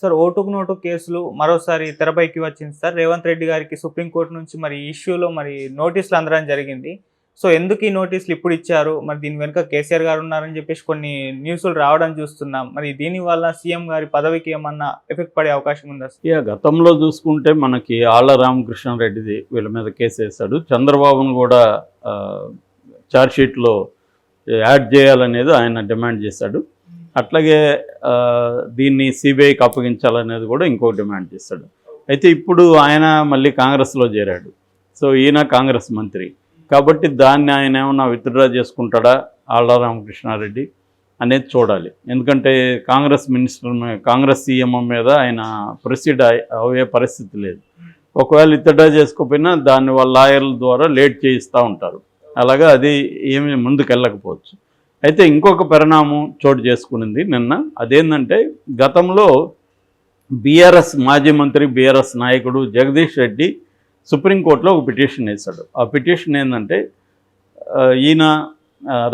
Sir ఓటుకు note కేసులు మరోసారి తెరపైకి వచ్చింది సార్. రేవంత్ రెడ్డి గారికి సుప్రీంకోర్టు నుంచి మరి ఈ ఇష్యూలో మరి నోటీసులు అందడం జరిగింది. సో ఎందుకు ఈ నోటీసులు ఇప్పుడు ఇచ్చారు? మరి దీని వెనుక కేసీఆర్ గారు ఉన్నారని చెప్పేసి కొన్ని న్యూస్లు రావడం చూస్తున్నాం. మరి దీనివల్ల సీఎం గారి పదవికి ఏమన్నా ఎఫెక్ట్ పడే అవకాశం ఉందా సార్? గతంలో చూసుకుంటే మనకి ఆళ్ల రామకృష్ణారెడ్డిది వీళ్ళ మీద కేసు వేశాడు. చంద్రబాబును కూడా ఛార్జ్షీట్లో యాడ్ చేయాలనేది ఆయన డిమాండ్ చేశాడు. అట్లాగే దీన్ని సిబిఐకి అప్పగించాలనేది కూడా ఇంకో డిమాండ్ చేశాడు. అయితే ఇప్పుడు ఆయన మళ్ళీ కాంగ్రెస్లో చేరాడు. సో ఈయన కాంగ్రెస్ మంత్రి కాబట్టి దాన్ని ఆయన ఏమన్నా విత్డ్రా చేసుకుంటాడా ఆళ్ల రామకృష్ణారెడ్డి అనేది చూడాలి. ఎందుకంటే కాంగ్రెస్ కాంగ్రెస్ సీఎం మీద ఆయన ప్రొసీడ్ అయ్యే పరిస్థితి లేదు. ఒకవేళ విత్డ్రా చేసుకోకపోయినా దాన్ని వాళ్ళ లాయర్ల ద్వారా లేట్ చేయిస్తూ ఉంటారు. అలాగా అది ఏమి ముందుకెళ్ళకపోవచ్చు. అయితే ఇంకొక పరిణామం చోటు చేసుకునింది నిన్న. అదేంటంటే గతంలో బీఆర్ఎస్ మాజీ మంత్రి బీఆర్ఎస్ నాయకుడు జగదీష్ రెడ్డి సుప్రీంకోర్టులో ఒక పిటిషన్ వేశాడు. ఆ పిటిషన్ ఏంటంటే ఈయన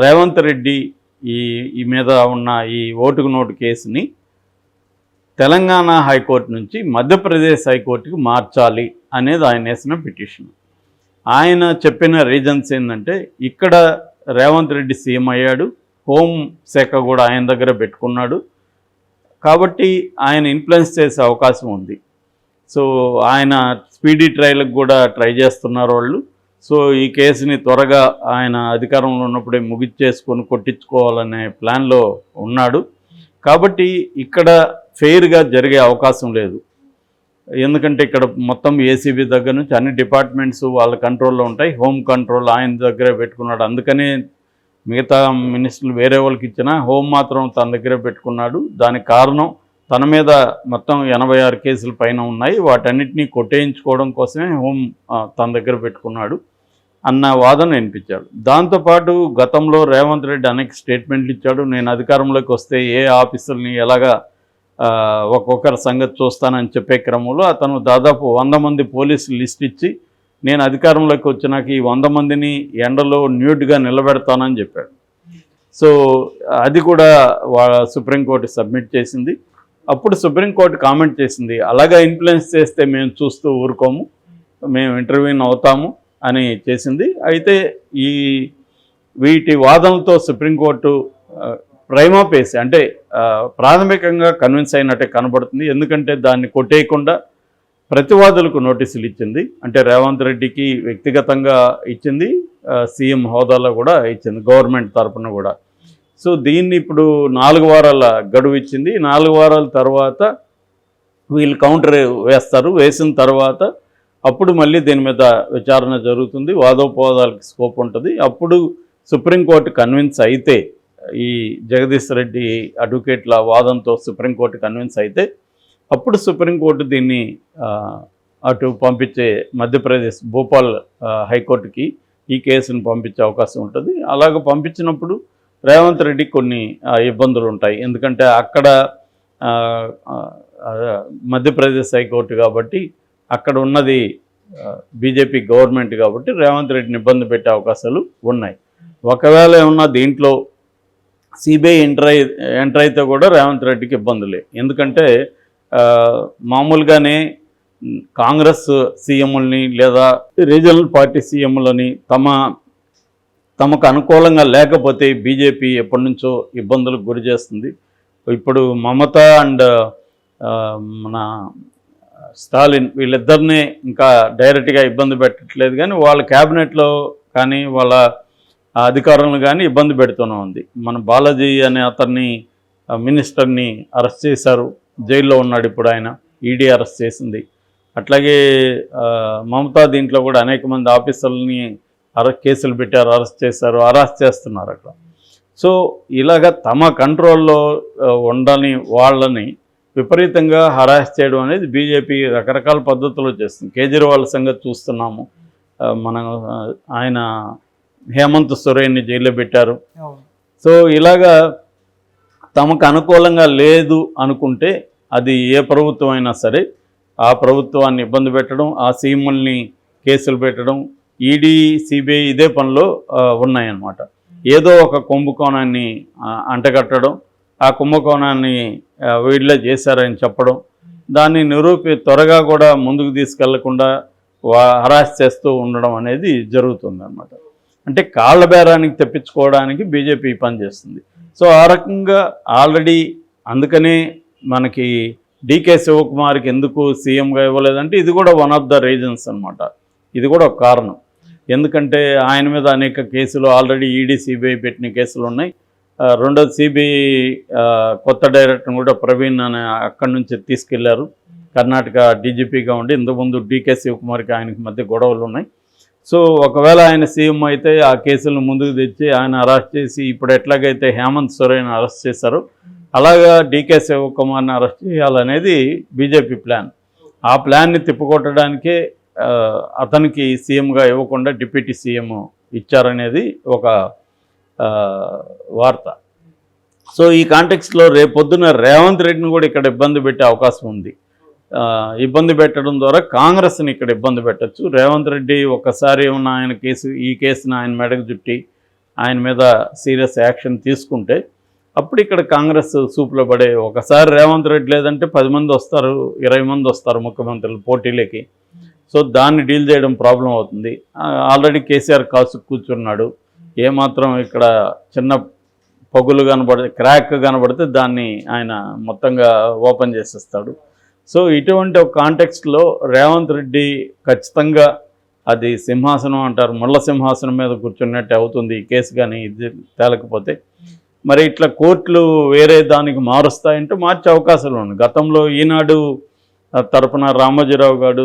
రేవంత్ రెడ్డి ఈ మీద ఉన్న ఈ ఓటుకు నోటు కేసుని తెలంగాణ హైకోర్టు నుంచి మధ్యప్రదేశ్ హైకోర్టుకి మార్చాలి అనేది ఆయన వేసిన పిటిషన్. ఆయన చెప్పిన రీజన్స్ ఏంటంటే ఇక్కడ రేవంత్ రెడ్డి సీఎం అయ్యాడు, హోం శాఖ కూడా ఆయన దగ్గర పెట్టుకున్నాడు కాబట్టి ఆయన ఇన్ఫ్లుయెన్స్ చేసే అవకాశం ఉంది. సో ఆయన స్పీడీ ట్రయల్కి కూడా ట్రై చేస్తున్నారు వాళ్ళు. సో ఈ కేసుని త్వరగా ఆయన అధికారంలో ఉన్నప్పుడే ముగిచ్చేసుకొని కొట్టించుకోవాలనే ప్లాన్లో ఉన్నాడు. కాబట్టి ఇక్కడ ఫెయిర్గా జరిగే అవకాశం లేదు. ఎందుకంటే ఇక్కడ మొత్తం ఏసీబీ దగ్గర నుంచి అన్ని డిపార్ట్మెంట్స్ వాళ్ళ కంట్రోల్లో ఉంటాయి. హోమ్ కంట్రోల్ ఆయన దగ్గరే పెట్టుకున్నాడు. అందుకనే మిగతా మినిస్టర్లు వేరే వాళ్ళకి ఇచ్చినా హోమ్ మాత్రం తన దగ్గరే పెట్టుకున్నాడు. దానికి కారణం తన మీద మొత్తం 86 కేసుల పైన ఉన్నాయి, వాటన్నిటినీ కొట్టేయించుకోవడం కోసమే హోమ్ తన దగ్గర పెట్టుకున్నాడు అన్న వాదన వినిపించాడు. దాంతోపాటు గతంలో రేవంత్ రెడ్డి అనేక స్టేట్మెంట్లు ఇచ్చాడు. నేను అధికారంలోకి వస్తే ఏ ఆఫీసర్ని ఎలాగా ఒక్కొక్కరి సంగతి చూస్తానని చెప్పే క్రమంలో అతను దాదాపు 100 మంది పోలీసులు లిస్ట్ ఇచ్చి నేను అధికారంలోకి వచ్చినాక ఈ 100 మందిని ఎండలో న్యూడ్గా నిలబెడతానని చెప్పాడు. సో అది కూడా సుప్రీంకోర్టు సబ్మిట్ చేసింది. అప్పుడు సుప్రీంకోర్టు కామెంట్ చేసింది, అలాగా ఇన్ఫ్లుయెన్స్ చేస్తే మేము చూస్తూ ఊరుకోము, మేము ఇంటర్వ్యూన్ అవుతాము అని చేసింది. అయితే వీటి వాదనలతో సుప్రీంకోర్టు ప్రైమా ఫేసి అంటే ప్రాథమికంగా కన్విన్స్ అయినట్టే కనబడుతుంది. ఎందుకంటే దాన్ని కొట్టేయకుండా ప్రతివాదులకు నోటీసులు ఇచ్చింది. అంటే రేవంత్ రెడ్డికి వ్యక్తిగతంగా ఇచ్చింది, సీఎం హోదాలో కూడా ఇచ్చింది, గవర్నమెంట్ తరఫున కూడా. సో దీన్ని ఇప్పుడు 4 వారాల గడువు ఇచ్చింది. 4 వారాల తర్వాత వీళ్ళు కౌంటర్ వేస్తారు. వేసిన తర్వాత అప్పుడు మళ్ళీ దీని మీద విచారణ జరుగుతుంది, వాదోపవాదాలకి స్కోప్ ఉంటుంది. అప్పుడు సుప్రీంకోర్టు కన్విన్స్ అయితే, ఈ జగదీష్ రెడ్డి అడ్వకేట్ల వాదంతో సుప్రీంకోర్టు కన్విన్స్ అయితే అప్పుడు సుప్రీంకోర్టు దీన్ని అటు పంపించే మధ్యప్రదేశ్ భోపాల్ హైకోర్టుకి ఈ కేసును పంపించే అవకాశం ఉంటుంది. అలాగ పంపించినప్పుడు రేవంత్ రెడ్డికి కొన్ని ఇబ్బందులు ఉంటాయి. ఎందుకంటే అక్కడ మధ్యప్రదేశ్ హైకోర్టు కాబట్టి అక్కడ ఉన్నది బీజేపీ గవర్నమెంట్ కాబట్టి రేవంత్ రెడ్డిని ఇబ్బంది పెట్టే అవకాశాలు ఉన్నాయి. ఒకవేళ ఏమన్నా దీంట్లో సిబిఐ ఎంటర్ అయితే కూడా రేవంత్ రెడ్డికి ఇబ్బందులే. ఎందుకంటే మామూలుగానే కాంగ్రెస్ సీఎంలని లేదా రీజనల్ పార్టీ సీఎంలని తమకు అనుకూలంగా లేకపోతే బీజేపీ ఎప్పటి నుంచో ఇబ్బందులకు గురి చేస్తుంది. ఇప్పుడు మమత అండ్ మన స్టాలిన్ వీళ్ళిద్దరినీ ఇంకా డైరెక్ట్గా ఇబ్బంది పెట్టట్లేదు, కానీ వాళ్ళ క్యాబినెట్లో కానీ వాళ్ళ అధికారులను కానీ ఇబ్బంది పెడుతూనే ఉంది. మన బాలాజీ అనే అతన్ని మినిస్టర్ని అరెస్ట్ చేశారు, జైల్లో ఉన్నాడు ఇప్పుడు ఆయన, ఈడీ అరెస్ట్ చేసింది. అట్లాగే మమతా దీంట్లో కూడా అనేక మంది ఆఫీసర్లని కేసులు పెట్టారు, అరెస్ట్ చేశారు, అరెస్ట్ చేస్తున్నారు అక్కడ. సో ఇలాగ తమ కంట్రోల్లో ఉండని వాళ్ళని విపరీతంగా హరాస్ చేయడం అనేది బీజేపీ రకరకాల పద్ధతుల్లో చేస్తుంది. కేజ్రీవాల్ సంగతి చూస్తున్నాము. ఆయన హేమంత్ సోరెన్ని జైల్లో పెట్టారు. సో ఇలాగా తమకు అనుకూలంగా లేదు అనుకుంటే అది ఏ ప్రభుత్వం అయినా సరే ఆ ప్రభుత్వాన్ని ఇబ్బంది పెట్టడం, ఆ సీఎంల్ని కేసులు పెట్టడం, ఈడీ సిబిఐ ఇదే పనిలో ఉన్నాయన్నమాట. ఏదో ఒక కుంభకోణాన్ని అంటగట్టడం, ఆ కుంభకోణాన్ని వీళ్ళే చేశారని చెప్పడం, దాన్ని త్వరగా కూడా ముందుకు తీసుకెళ్లకుండా హరాస్ చేస్తూ ఉండడం అనేది జరుగుతుందన్నమాట. అంటే కాళ్ళ బేరానికి తెప్పించుకోవడానికి బీజేపీ పనిచేస్తుంది. సో ఆ రకంగా ఆల్రెడీ అందుకనే మనకి డీకే శివకుమార్కి ఎందుకు సీఎంగా ఇవ్వలేదంటే ఇది కూడా వన్ ఆఫ్ ద రీజన్స్ అనమాట. ఇది కూడా ఒక కారణం. ఎందుకంటే ఆయన మీద అనేక కేసులు ఆల్రెడీ ఈడీ సిబిఐ పెట్టిన కేసులు ఉన్నాయి. రెండోది సిబిఐ కొత్త డైరెక్టర్ని కూడా ప్రవీణ్ అనే అక్కడి నుంచి తీసుకెళ్లారు. కర్ణాటక డీజీపీగా ఉండి ఇంతకుముందు డీకే శివకుమార్కి ఆయనకి మధ్య గొడవలు ఉన్నాయి. సో ఒకవేళ ఆయన సీఎం అయితే ఆ కేసులను ముందుకు తెచ్చి ఆయన అరెస్ట్ చేసి ఇప్పుడు ఎట్లాగైతే హేమంత్ సోరెన్ అరెస్ట్ చేశారో అలాగా డీకే శివకుమార్ని అరెస్ట్ చేయాలనేది బీజేపీ ప్లాన్. ఆ ప్లాన్ని తిప్పుకొట్టడానికే అతనికి సీఎంగా ఇవ్వకుండా డిప్యూటీ సీఎం ఇచ్చారనేది ఒక వార్త. సో ఈ కాంటెక్స్ట్లో రేపొద్దున రేవంత్ రెడ్డిని కూడా ఇక్కడ ఇబ్బంది పెట్టే అవకాశం ఉంది. ఇబ్బంది పెట్టడం ద్వారా కాంగ్రెస్ని ఇక్కడ ఇబ్బంది పెట్టచ్చు. రేవంత్ రెడ్డి ఒక్కసారి ఏమన్నా ఆయన ఈ కేసుని ఆయన మెడకు చుట్టి ఆయన మీద సీరియస్ యాక్షన్ తీసుకుంటే అప్పుడు ఇక్కడ కాంగ్రెస్ సూపులో పడే ఒకసారి రేవంత్ రెడ్డి లేదంటే 10 మంది వస్తారు, 20 మంది వస్తారు ముఖ్యమంత్రులు పోటీలకి. సో దాన్ని డీల్ చేయడం ప్రాబ్లం అవుతుంది. ఆల్రెడీ కేసీఆర్ కాసు కూర్చున్నాడు. ఏమాత్రం ఇక్కడ చిన్న పగులు క్రాక్ కనబడితే దాన్ని ఆయన మొత్తంగా ఓపెన్ చేసేస్తాడు. సో ఇటువంటి ఒక కాంటెక్స్ట్లో రేవంత్ రెడ్డి ఖచ్చితంగా అది సింహాసనం అంటారు, ముళ్ళ సింహాసనం మీద కూర్చున్నట్టు అవుతుంది ఈ కేసు కానీ ఇది తేలకపోతే. మరి ఇట్లా కోర్టులు వేరే దానికి మారుస్తాయంటే మార్చే అవకాశాలు ఉన్నాయి. గతంలో ఈనాడు తరపున రామోజీరావు గారు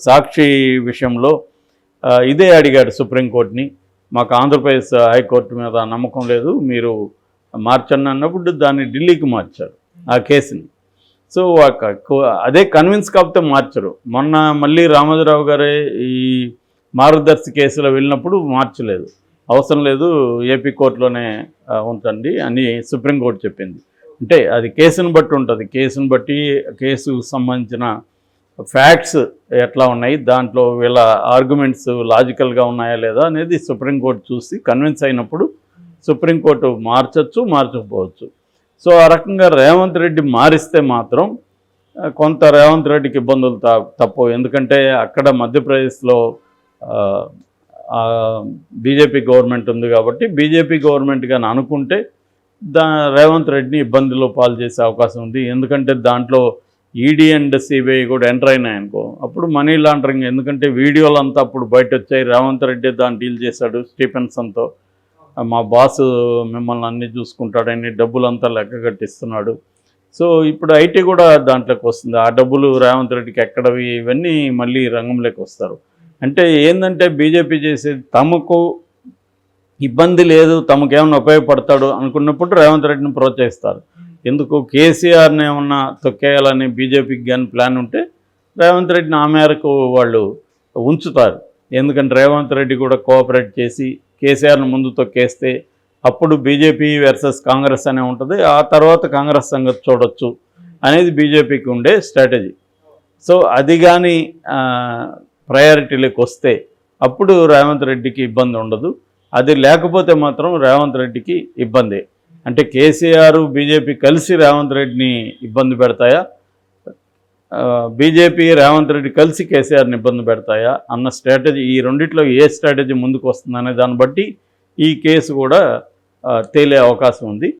సాక్షి విషయంలో ఇదే అడిగాడు సుప్రీంకోర్టుని, మాకు ఆంధ్రప్రదేశ్ హైకోర్టు మీద నమ్మకం లేదు, మీరు మార్చండి అన్నప్పుడు దాన్ని ఢిల్లీకి మార్చారు ఆ కేసుని. సో అదే కన్విన్స్ కాకపోతే మార్చరు. మొన్న మళ్ళీ రామోజీరావు గారే ఈ మార్గదర్శి కేసులో వెళ్ళినప్పుడు మార్చలేదు, అవసరం లేదు ఏపీ కోర్టులోనే ఉంచండి అని సుప్రీంకోర్టు చెప్పింది. అంటే అది కేసును బట్టి ఉంటుంది. కేసును బట్టి కేసుకు సంబంధించిన ఫ్యాక్ట్స్ ఎట్లా ఉన్నాయి, దాంట్లో వీళ్ళ ఆర్గ్యుమెంట్స్ లాజికల్గా ఉన్నాయా లేదా అనేది సుప్రీంకోర్టు చూసి కన్విన్స్ అయినప్పుడు సుప్రీంకోర్టు మార్చకపోవచ్చు. సో ఆ రకంగా రేవంత్ రెడ్డి మారిస్తే మాత్రం కొంత రేవంత్ రెడ్డికి ఇబ్బందులు తప్పవు. ఎందుకంటే అక్కడ మధ్యప్రదేశ్లో బీజేపీ గవర్నమెంట్ ఉంది కాబట్టి బీజేపీ గవర్నమెంట్ కానీ అనుకుంటే రేవంత్ రెడ్డిని ఇబ్బందుల్లో పాలు చేసే అవకాశం ఉంది. ఎందుకంటే దాంట్లో ఈడీ అండ్ సిబిఐ కూడా ఎంటర్ అయినాయనుకో అప్పుడు మనీ లాండరింగ్, ఎందుకంటే వీడియోలు అంతా అప్పుడు బయట వచ్చాయి. రేవంత్ రెడ్డి దాన్ని డీల్ చేశాడు స్టీఫెన్సన్తో, మా బాసు మిమ్మల్ని అన్నీ చూసుకుంటాడని డబ్బులంతా లెక్క కట్టిస్తున్నాడు. సో ఇప్పుడు ఐటీ కూడా దాంట్లోకి వస్తుంది. ఆ డబ్బులు రేవంత్ రెడ్డికి ఎక్కడవి ఇవన్నీ మళ్ళీ రంగంలోకి వస్తారు. అంటే ఏంటంటే బీజేపీ చేసేది తమకు ఇబ్బంది లేదు, తమకేమన్నా ఉపయోగపడతాడు అనుకున్నప్పుడు రేవంత్ రెడ్డిని ప్రోత్సహిస్తారు. ఎందుకు కేసీఆర్ని ఏమన్నా తొక్కేయాలని బీజేపీకి కానీ ప్లాన్ ఉంటే రేవంత్ రెడ్డిని ఆ మేరకు వాళ్ళు ఉంచుతారు. ఎందుకంటే రేవంత్ రెడ్డి కూడా కోఆపరేట్ చేసి కేసీఆర్ని ముందు తొక్కేస్తే అప్పుడు బీజేపీ వర్సెస్ కాంగ్రెస్ అనే ఉంటుంది. ఆ తర్వాత కాంగ్రెస్ సంగతి చూడొచ్చు అనేది బీజేపీకి ఉండే స్ట్రాటజీ. సో అది కానీ ప్రయారిటీలోకి వస్తే అప్పుడు రేవంత్ రెడ్డికి ఇబ్బంది ఉండదు. అది లేకపోతే మాత్రం రేవంత్ రెడ్డికి ఇబ్బంది. అంటే కేసీఆర్ బీజేపీ కలిసి రేవంత్ రెడ్డిని ఇబ్బంది పెడతాయా, బీజేపీ రేవంత్ రెడ్డి కలిసి కేసీఆర్ని ఇబ్బంది పెడతాయా అన్న స్ట్రాటజీ, ఈ రెండిట్లో ఏ స్ట్రాటజీ ముందుకు వస్తుందనే దాన్ని బట్టి ఈ కేసు కూడా తేలే అవకాశం ఉంది.